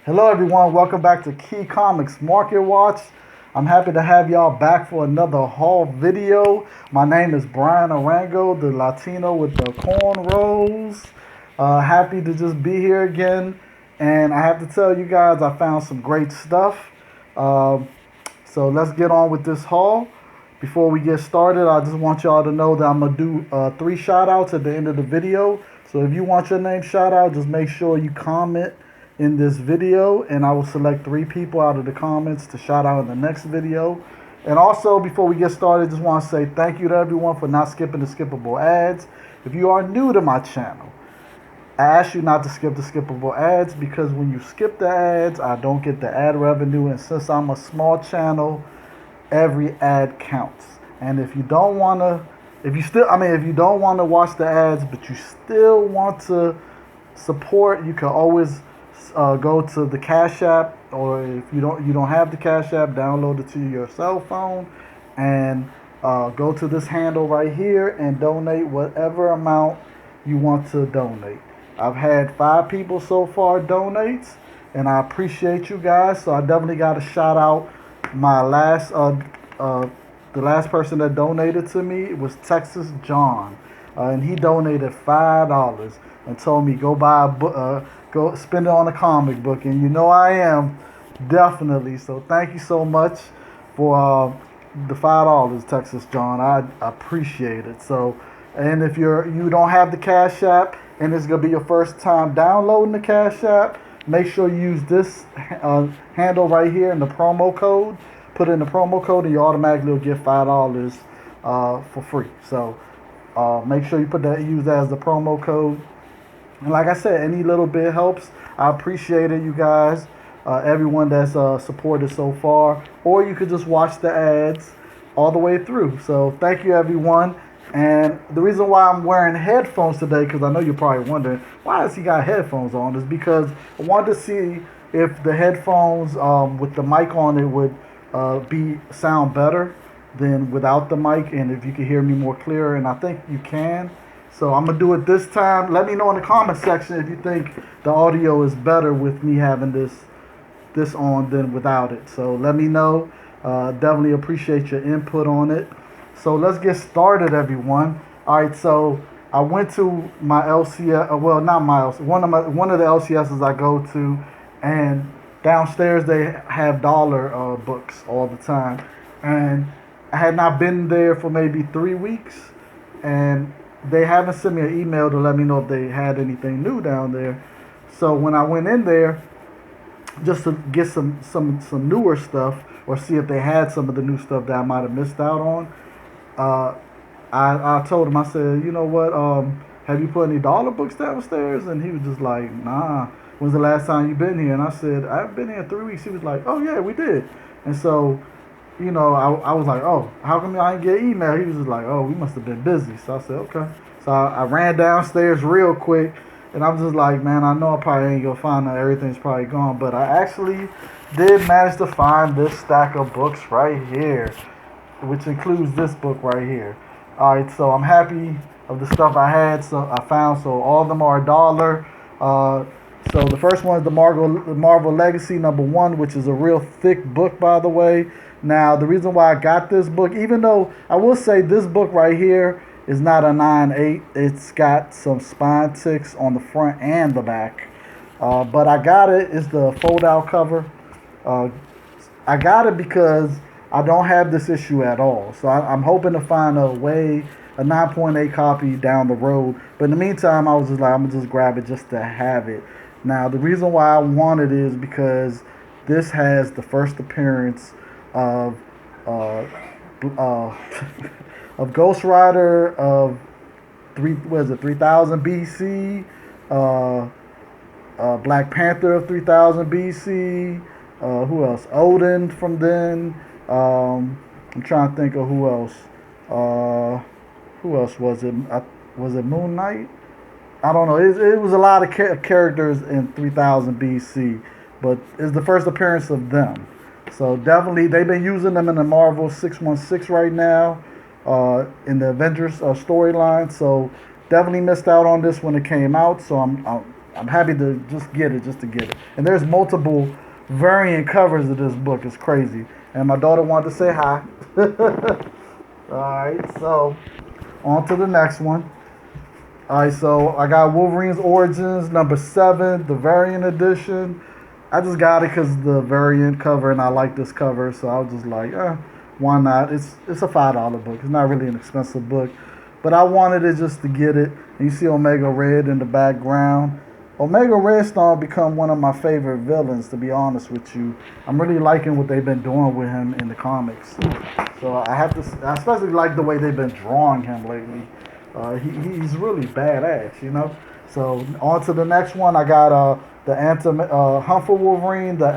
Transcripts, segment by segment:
Hello everyone, welcome back to Key Comics Market Watch. I'm happy to have y'all back for another haul video. My name is BrayanArango, the Latino with the cornrows. Happy to just be here again. And I have to tell you guys, I found some great stuff. Um, so let's get on with this haul. Before we get started, I just want y'all to know that I'm going to do 3 shout outs at the end of the video. So if you want your name shout out, just make sure you comment in this video, and I will select 3 people out of the comments to shout out in the next video. And also, before we get started, just want to say thank you to everyone for not skipping the skippable ads. If you are new to my channel, I ask you not to skip the skippable ads, because when you skip the ads, I don't get the ad revenue, and since I'm a small channel, every ad counts. And if you don't want to, if you don't want to watch the ads, but you still want to support, you can always go to the Cash App, or if you don't have the Cash App, download it to your cell phone, and go to this handle right here and donate whatever amount you want to donate. I've had 5 people so far donate, and I appreciate you guys. So I definitely got to shout out my the last person that donated to me. It was Texas John, and he donated $5 and told me go buy a book. Go spend it on a comic book, and you know I am, definitely. So thank you so much for the $5, Texas John. I appreciate it. So, and if you don't have the Cash App and it's gonna be your first time downloading the Cash App, make sure you use this handle right here in the promo code. Put in the promo code, and you automatically will get $5 for free. So make sure you use that as the promo code. And like I said, any little bit helps. I appreciate it, you guys. Everyone that's supported so far. Or you could just watch the ads all the way through. So thank you, everyone. And the reason why I'm wearing headphones today, because I know you're probably wondering, why has he got headphones on? Is because I wanted to see if the headphones with the mic on it would sound better than without the mic, and if you can hear me more clearer. And I think you can. So I'm going to do it this time. Let me know in the comment section if you think the audio is better with me having this on than without it. So let me know. Definitely appreciate your input on it. So let's get started, everyone. All right, so I went to my LCS, well, not my LCS, one of the LCSs I go to, and downstairs they have dollar books all the time. And I had not been there for maybe 3 weeks, and they haven't sent me an email to let me know if they had anything new down there. So when I went in there just to get some newer stuff, or see if they had some of the new stuff that I might have missed out on, I told him, I said, you know what, have you put any dollar books downstairs? And he was just like, nah, when's the last time you been here? And I said, I haven't been here in 3 weeks. He was like, oh yeah, we did. And so, you know, I was like, oh, how come I didn't get an email? He was just like, oh, we must have been busy. So I said, okay. So I ran downstairs real quick, and I'm just like, man, I know I probably ain't gonna find that everything's probably gone, but I actually did manage to find this stack of books right here, which includes this book right here. All right, so I'm happy of the stuff I had. So I found, so all of them are $1. So the first one is the Marvel Legacy #1, which is a real thick book, by the way. Now, the reason why I got this book, even though I will say this book right here is not a 9/8, it's got some spine ticks on the front and the back. But I got it. It's the fold-out cover. I got it because I don't have this issue at all. So I'm hoping to find a 9.8 copy down the road. But in the meantime, I was just like, I'm going to just grab it just to have it. Now, the reason why I want it is because this has the first appearance of of Ghost Rider of 3000 BC, Black Panther of 3000 BC. Who else? Odin from then. I'm trying to think of who else. Who else was it? Was it Moon Knight? I don't know. It was a lot of characters in 3000 BC, but it's the first appearance of them. So definitely, they've been using them in the Marvel 616 right now, in the Avengers storyline. So definitely missed out on this when it came out. So I'm happy to just get it, And there's multiple variant covers of this book. It's crazy. And my daughter wanted to say hi. Alright, so on to the next one. Alright, so I got Wolverine's Origins number 7, the variant edition. I just got it because the variant cover, and I like this cover, so I was just like, why not? It's a $5 book. It's not really an expensive book, but I wanted it just to get it. And you see Omega Red in the background. Omega Red started to become one of my favorite villains, to be honest with you. I'm really liking what they've been doing with him in the comics. So I especially like the way they've been drawing him lately. He's really badass, you know. So on to the next one. I got the Hunt for Wolverine, the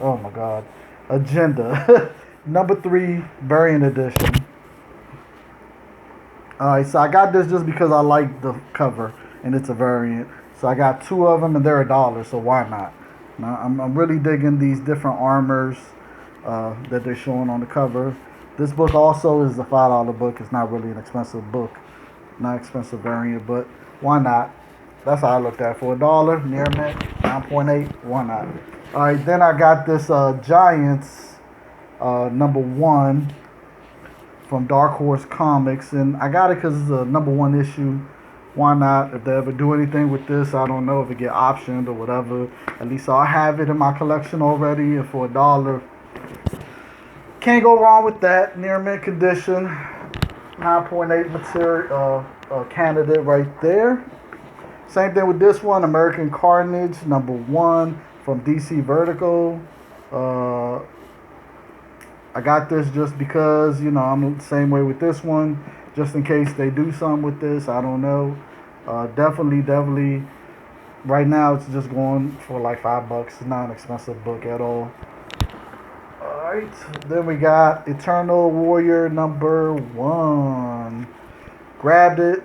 oh my God, Agenda, number 3 variant edition. Alright, so I got this just because I like the cover and it's a variant. So I got 2 of them and they're $1, so why not? Now, I'm really digging these different armors that they're showing on the cover. This book also is a $5 book. It's not really an expensive book, not expensive variant, but why not? That's how I looked at it. For $1, near mint, 9.8, why not? Alright, then I got this Giants number 1 from Dark Horse Comics, and I got it because it's a number 1 issue. Why not? If they ever do anything with this, I don't know if it get optioned or whatever. At least I'll have it in my collection already, and for $1, can't go wrong with that. Near mint condition, 9.8 material candidate right there. Same thing with this one, American Carnage number 1 from DC Vertigo. I got this just because, you know, I'm the same way with this one. Just in case they do something with this, I don't know. Definitely. Right now, it's just going for like $5. It's not an expensive book at all. Alright, then we got Eternal Warrior number 1. Grabbed it.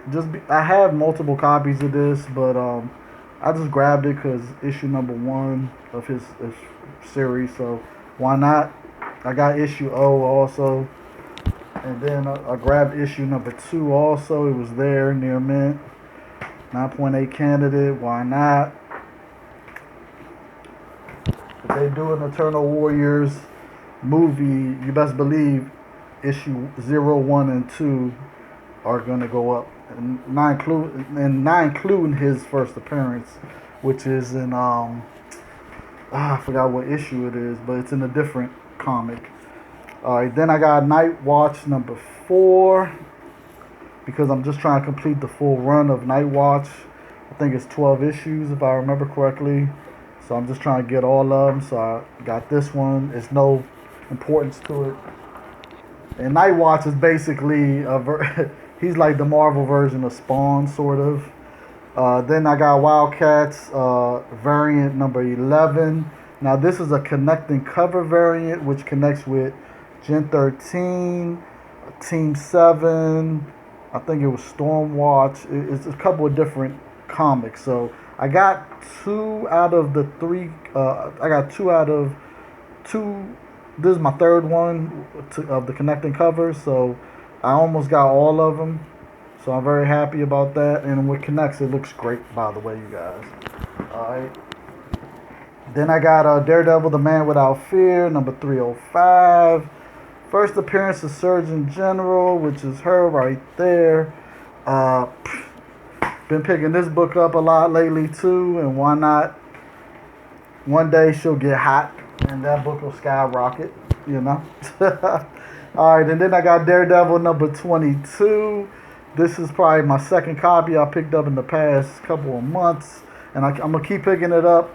I have multiple copies of this, but I just grabbed it because issue number 1 of his series. So why not? I got issue O also, and then I grabbed issue number 2 also. It was there near mint, 9.8 candidate. Why not? If they do an Eternal Warriors movie, you best believe issue 0, 1, and 2 are gonna go up, and not including his first appearance, which is in I forgot what issue it is, but it's in a different comic. Alright, then I got Night Watch number 4, because I'm just trying to complete the full run of Night Watch. I think it's 12 issues if I remember correctly. So I'm just trying to get all of them. So I got this one. It's no importance to it. And Night Watch is basically he's like the Marvel version of Spawn, sort of. Then I got Wildcats variant number 11. Now this is a connecting cover variant, which connects with Gen 13, Team 7. I think it was Stormwatch. It's a couple of different comics. So I got 2 out of the 3. I got 2 out of 2. This is my 3rd one of the connecting covers. So I almost got all of them. So I'm very happy about that. And what connects, it looks great, by the way, you guys. Alright. Then I got Daredevil, the Man Without Fear, number 305. First appearance of Surgeon General, which is her right there. Been picking this book up a lot lately too, and why not? One day she'll get hot, and that book will skyrocket, you know. Alright, and then I got Daredevil number 22. This is probably my 2nd copy I picked up in the past couple of months, and I'm going to keep picking it up.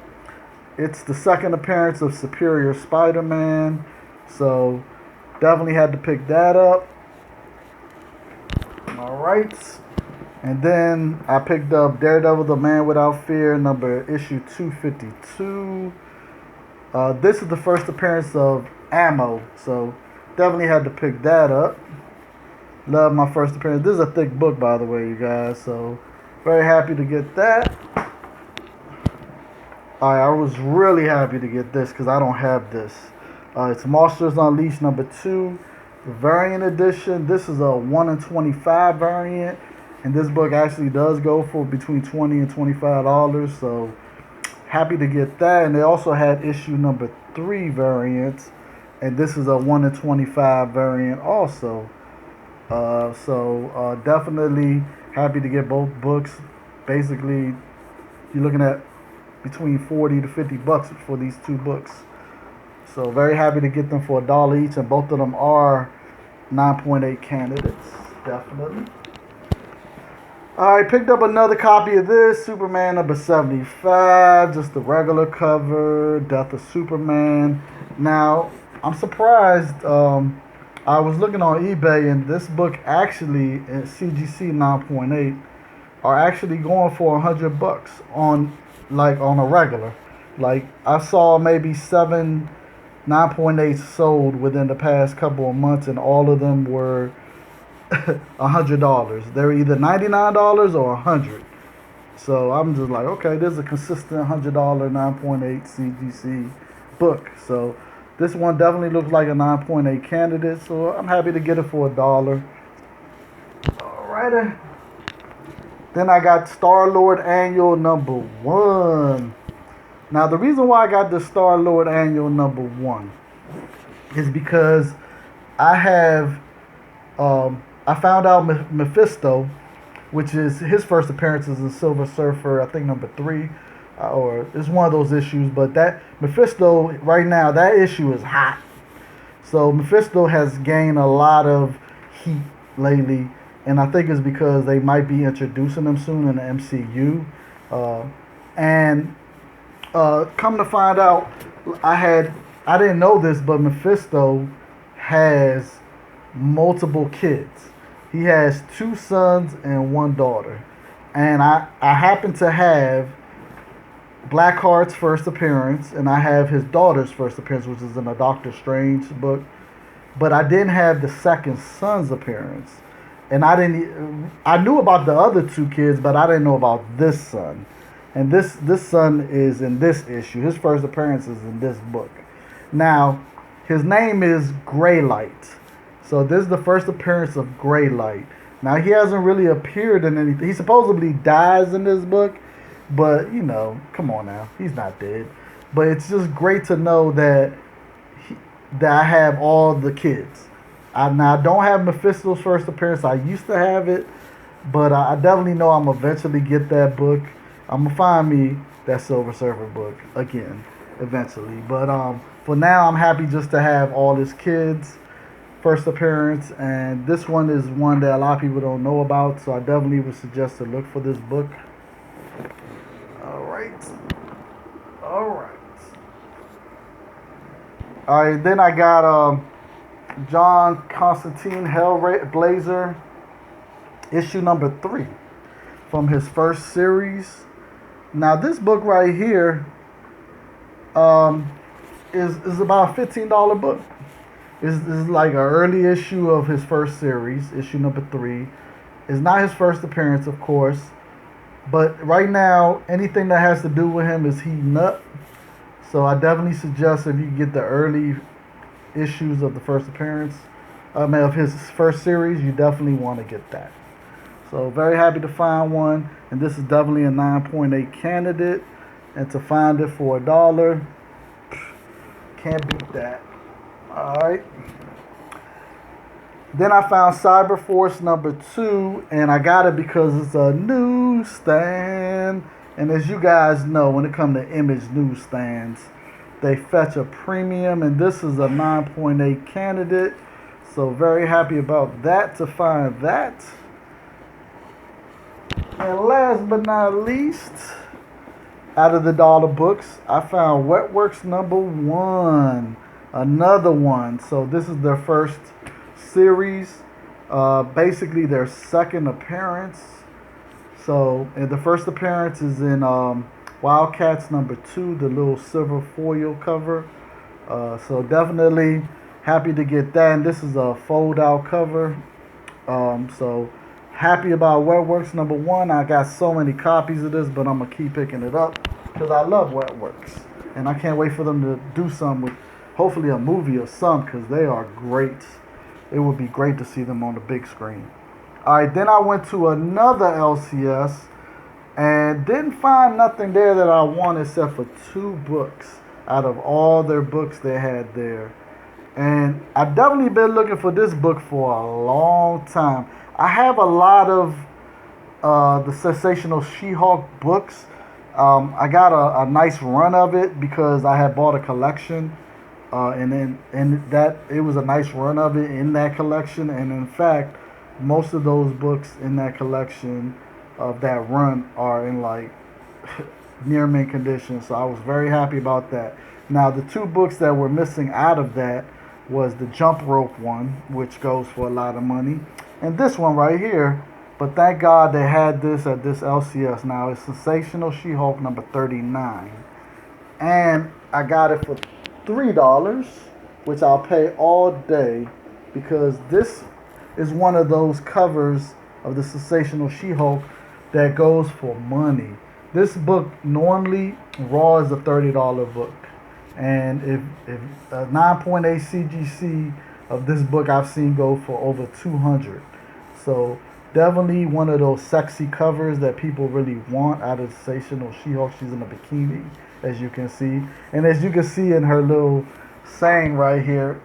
It's the 2nd appearance of Superior Spider-Man, so definitely had to pick that up. Alright. And then I picked up Daredevil, the Man Without Fear, issue 252. This is the first appearance of Ammo, so definitely had to pick that up. Love my first appearance. This is a thick book, by the way, you guys, so very happy to get that. I was really happy to get this because I don't have this. It's Monsters Unleashed number 2, the variant edition. This is a 1 in 25 variant. And this book actually does go for between $20 and $25. So happy to get that. And they also had issue number 3 variants. And this is a 1 in 25 variant also. So definitely happy to get both books. Basically, you're looking at between 40 to 50 bucks for these 2 books. So very happy to get them for $1 each, and both of them are 9.8 candidates, definitely. Alright, picked up another copy of this, Superman number 75, just the regular cover, Death of Superman. Now, I'm surprised, I was looking on eBay, and this book actually, at CGC 9.8, are actually going for $100 on a regular. Like, I saw maybe 7 9.8 sold within the past couple of months, and all of them were $100. They're either $99 or $100. So I'm just like, okay, there's a consistent $100 9.8 CGC book. So this one definitely looks like a 9.8 candidate. So I'm happy to get it for $1. Alrighty. Then I got Starlord Annual number 1. Now, the reason why I got the Starlord Annual number 1 is because I have, I found out Mephisto, which is his first appearances in Silver Surfer, I think number 3, or it's one of those issues. But that Mephisto right now, that issue is hot. So Mephisto has gained a lot of heat lately, and I think it's because they might be introducing him soon in the MCU. Come to find out, I didn't know this, but Mephisto has multiple kids. He has 2 sons and 1 daughter. And I happen to have Blackheart's first appearance, and I have his daughter's first appearance, which is in a Doctor Strange book. But I didn't have the second son's appearance. And I knew about the other 2 kids, but I didn't know about this son. And this son is in this issue. His first appearance is in this book. Now, his name is Greylight. So this is the first appearance of Greylight. Now, he hasn't really appeared in anything. He supposedly dies in this book, but, you know, come on now. He's not dead. But it's just great to know that I have all the kids. Now, I don't have Mephisto's first appearance. I used to have it, but I definitely know I'm eventually get that book. I'm going to find me that Silver Surfer book again, eventually. But for now, I'm happy just to have all his kids' first appearance. And this one is one that a lot of people don't know about, so I definitely would suggest to look for this book. Alright, then I got John Constantine Hellblazer, issue number 3 from his first series. Now, this book right here is about a $15 book. It's like an early issue of his first series, issue number 3. It's not his first appearance, of course, but right now, anything that has to do with him is heating up. So I definitely suggest if you get the early issues of the first appearance, of his first series, you definitely want to get that. So very happy to find one, and this is definitely a 9.8 candidate, and to find it for $1, can't beat that. Alright. Then I found Cyberforce number 2, and I got it because it's a newsstand. And as you guys know, when it comes to image newsstands, they fetch a premium, and this is a 9.8 candidate. So very happy about that, to find that. And last but not least, out of the dollar books, I found Wetworks number 1. Another one. So this is their first series. Basically their second appearance. So, and the first appearance is in Wildcats number 2, the little silver foil cover. So definitely happy to get that. And this is a fold out cover. So happy about Wetworks number 1. I got so many copies of this, but I'm going to keep picking it up because I love Wetworks. And I can't wait for them to do some with hopefully a movie or some, because they are great. It would be great to see them on the big screen. All right, then I went to another LCS and didn't find nothing there that I wanted except for 2 books out of all their books they had there. And I've definitely been looking for this book for a long time. I have a lot of the sensational SheHulk books. I got a nice run of it because I had bought a collection, and that it was a nice run of it in that collection. And in fact, most of those books in that collection of that run are in like near mint condition. So I was very happy about that. Now the 2 books that were missing out of that was the jump rope one, which goes for a lot of money, and this one right here. But thank God they had this at this LCS. Now it's Sensational SheHulk number 39, and I got it for $3, which I'll pay all day because this is one of those covers of the Sensational SheHulk that goes for money. This book normally raw is a $30 book, and if a 9.8 CGC of this book I've seen go for over 200. So definitely one of those sexy covers that people really want out of Sensational SheHulk. She's in a bikini, as you can see, and as you can see in her little saying right here,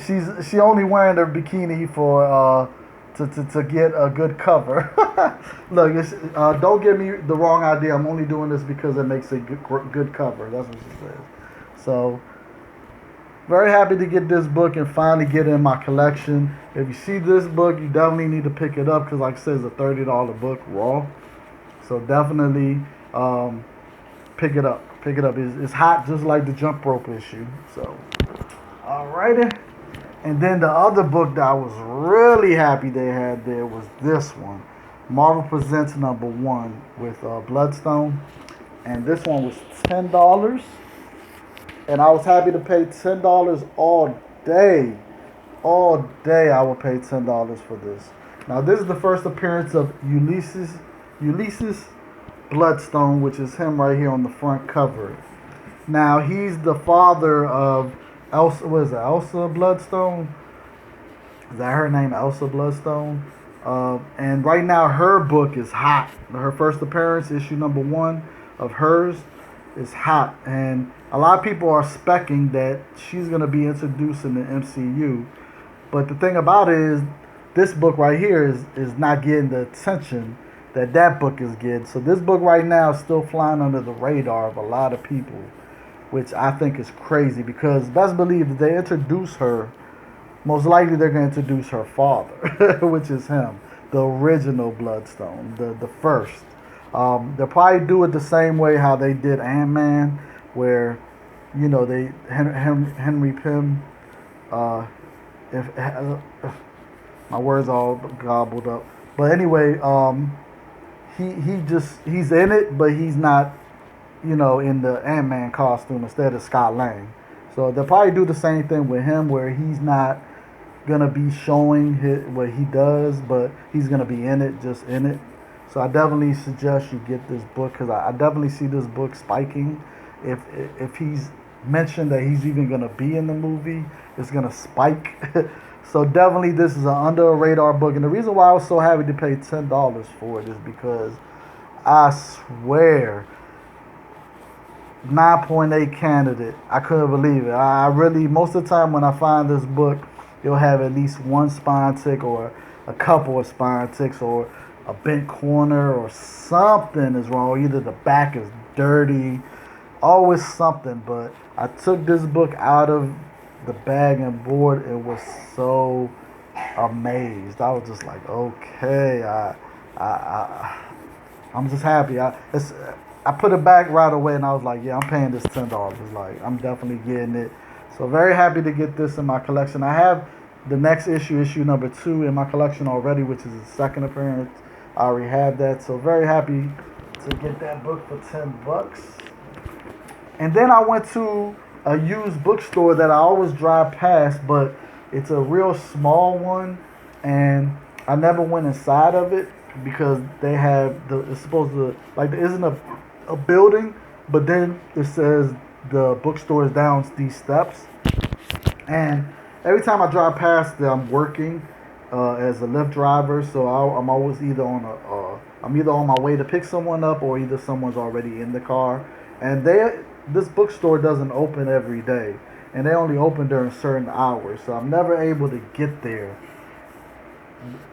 she only wearing her bikini for to get a good cover. Look, don't get me the wrong idea. I'm only doing this because it makes a good cover. That's what she says. So, very happy to get this book and finally get it in my collection. If you see this book, you definitely need to pick it up because, like I said, it's a $30 book raw. So definitely pick it up. Pick it up. It's hot just like the jump rope issue. So, alrighty. And then the other book that I was really happy they had there was this one, Marvel Presents #1 with Bloodstone, and this one was $10, and I was happy to pay $10 all day. All day I would pay $10 for this. Now this is the first appearance of Ulysses Bloodstone, which is him right here on the front cover. Now he's the father of Elsa. What is it? Elsa Bloodstone? Is that her name? Elsa Bloodstone. And right now her book is hot. Her first appearance, issue #1 of hers, is hot, and a lot of people are specking that she's going to be introduced in the MCU. But the thing about it is, this book right here is not getting the attention that book is getting. So this book right now is still flying under the radar of a lot of people, which I think is crazy because best believe that they introduce her, most likely they're going to introduce her father, which is him, the original Bloodstone, the first. They'll probably do it the same way how they did Ant-Man, where, you know, they Henry Pym, if my words all gobbled up, but anyway, he's in it, but he's not, you know, in the Ant-Man costume instead of Scott Lang. So they'll probably do the same thing with him, where he's not gonna be showing what he does, but he's gonna be in it, just in it. So I definitely suggest you get this book because I definitely see this book spiking. If he's mentioned that he's even gonna be in the movie, it's gonna spike. So definitely this is an under a radar book, and the reason why I was so happy to pay $10 for it is because I swear 9.8 candidate. I couldn't believe it. I really, most of the time when I find this book, you'll have at least one spine tick or a couple of spine ticks or a bent corner or something is wrong. Either the back is dirty, always something. But I took this book out of the bag and board and was so amazed. I was just like, okay, I'm just happy. I put it back right away and I was like, yeah, I'm paying this $10. Like, I'm definitely getting it. So very happy to get this in my collection. I have the next issue #2 in my collection already, which is the second appearance. I already have that. So very happy to get that book for $10. And then I went to a used bookstore that I always drive past, but it's a real small one, and I never went inside of it because they have it's supposed to, like, there isn't a building, but then it says the bookstore is down these steps, and every time I drive past there, I'm working, as a Lyft driver, so I'm always either on I'm either on my way to pick someone up or either someone's already in the car. And this bookstore doesn't open every day, and they only open during certain hours, so I'm never able to get there.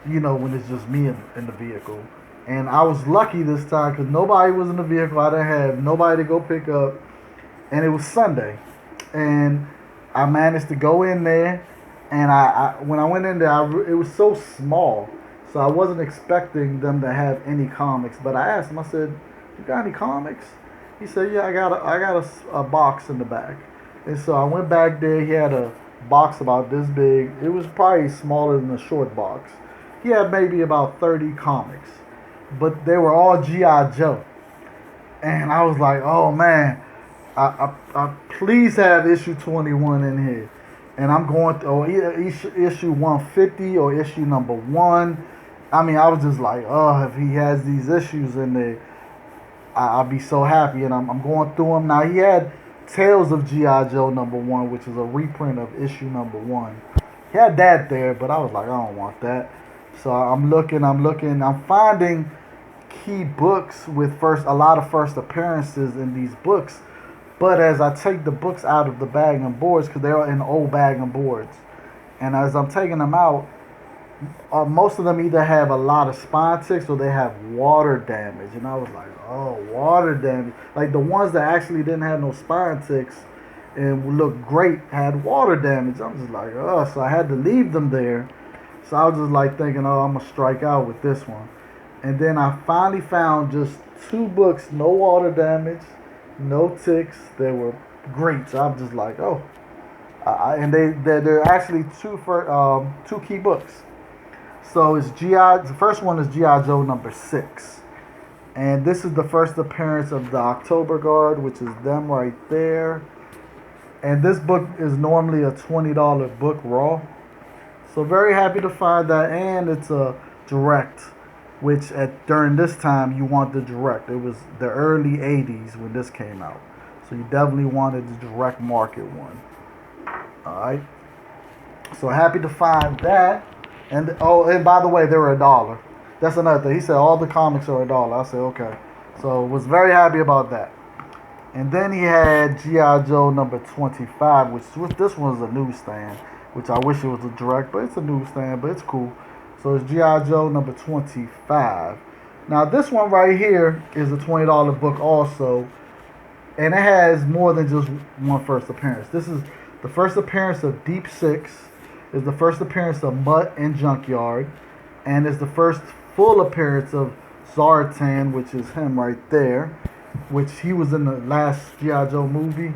When it's just me in the vehicle. And I was lucky this time because nobody was in the vehicle. I didn't have nobody to go pick up, and it was Sunday, and I managed to go in there. And when I went in there, it was so small, so I wasn't expecting them to have any comics. But I asked him, I said, "You got any comics?" He said, "Yeah, I got a box in the back." And so I went back there. He had a box about this big. It was probably smaller than a short box. He had maybe about 30 comics, but they were all G.I. Joe. And I was like, "Oh man, I please have issue 21 in here." And I'm going to, or issue 150 or issue number 1. I mean, I was just like, oh, if he has these issues in there, I'll be so happy. And I'm going through them. Now, he had Tales of G.I. Joe number 1, which is a reprint of issue number 1. He had that there, but I was like, I don't want that. So I'm looking, I'm finding key books with a lot of first appearances in these books. But as I take the books out of the bag and boards, because they're in old bag and boards, and as I'm taking them out, most of them either have a lot of spine ticks or they have water damage. And I was like, oh, water damage. Like the ones that actually didn't have no spine ticks and looked great had water damage. I'm just like, oh, so I had to leave them there. So I was just like thinking, oh, I'm going to strike out with this one. And then I finally found just 2 books, no water damage, no ticks. They were great. So I'm just like, oh. And they're actually two key books. So it's the first one is G.I. Joe number 6. And this is the first appearance of the October Guard, which is them right there. And this book is normally a $20 book raw. So very happy to find that. And it's a direct, which during this time you want the direct. It was the early 80s when this came out. So you definitely wanted the direct market one. Alright. So happy to find that. And by the way, they were $1. That's another thing. He said all the comics are $1. I said okay. So was very happy about that. And then he had G.I. Joe number 25, which this one's a newsstand, which I wish it was a direct, but it's a newsstand, but it's cool. So it's G.I. Joe number 25. Now this one right here is a $20 book also, and it has more than just one first appearance. This is the first appearance of Deep Six, is the first appearance of Mutt and Junkyard, and is the first full appearance of Zartan, which is him right there, which he was in the last G.I. Joe movie.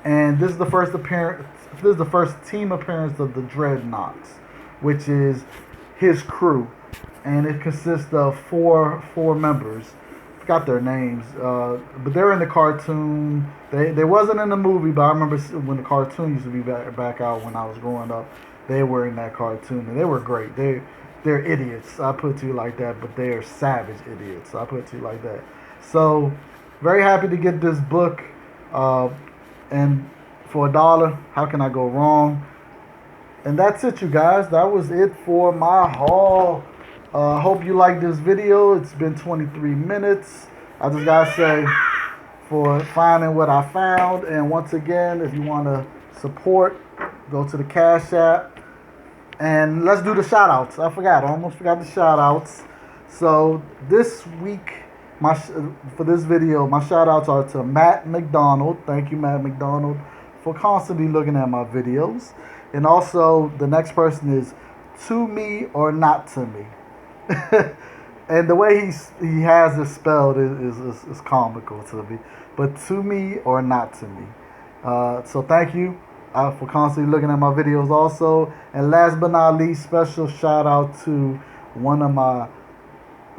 And this is the first appearance. This is the first team appearance of the Dreadnoughts, which is his crew, and it consists of four members. Forgot their names, but they're in the cartoon. They wasn't in the movie, but I remember when the cartoon used to be back out when I was growing up. They were in that cartoon, and they were great. They're idiots. I put it to you like that, but they're savage idiots. I put it to you like that. So very happy to get this book, and for $1, how can I go wrong? And that's it, you guys. That was it for my haul. Hope you liked this video. It's been 23 minutes. I just gotta say for finding what I found. And once again, if you want to support, go to the Cash App. And let's do the shout-outs. I almost forgot the shout-outs. So this week, for this video, my shout-outs are to Matt McDonald. Thank you, Matt McDonald, for constantly looking at my videos. And also, the next person is To Me or Not To Me. And the way he has it spelled is comical to me. But To Me or Not To Me. So thank you for constantly looking at my videos also. And last but not least, special shout out to one of my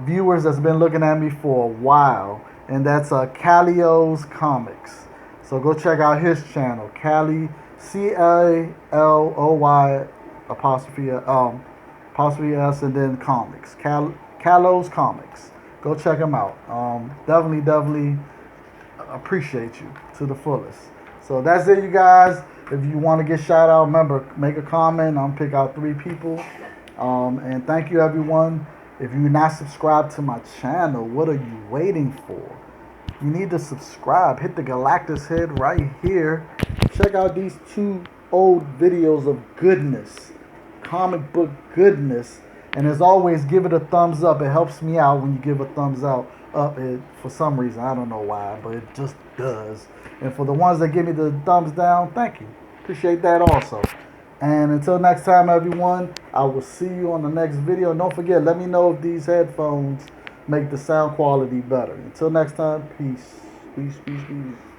viewers that's been looking at me for a while. And that's Calio's Comics. So go check out his channel, Cali, CALOY apostrophe S and then Comics. Calo's Comics. Go check him out. Definitely appreciate you to the fullest. So that's it, you guys. If you want to get shout out, remember, make a comment. I'll pick out 3 people. And thank you, everyone. If you're not subscribed to my channel, what are you waiting for? You need to subscribe. Hit the Galactus head right here. Check out these 2 old videos of goodness, comic book goodness. And as always, give it a thumbs up. It helps me out when you give a thumbs up. For some reason, I don't know why, but it just does. And for the ones that give me the thumbs down, thank you. Appreciate that also. And until next time, everyone, I will see you on the next video. And don't forget, let me know if these headphones make the sound quality better. Until next time, peace. Peace, peace, peace.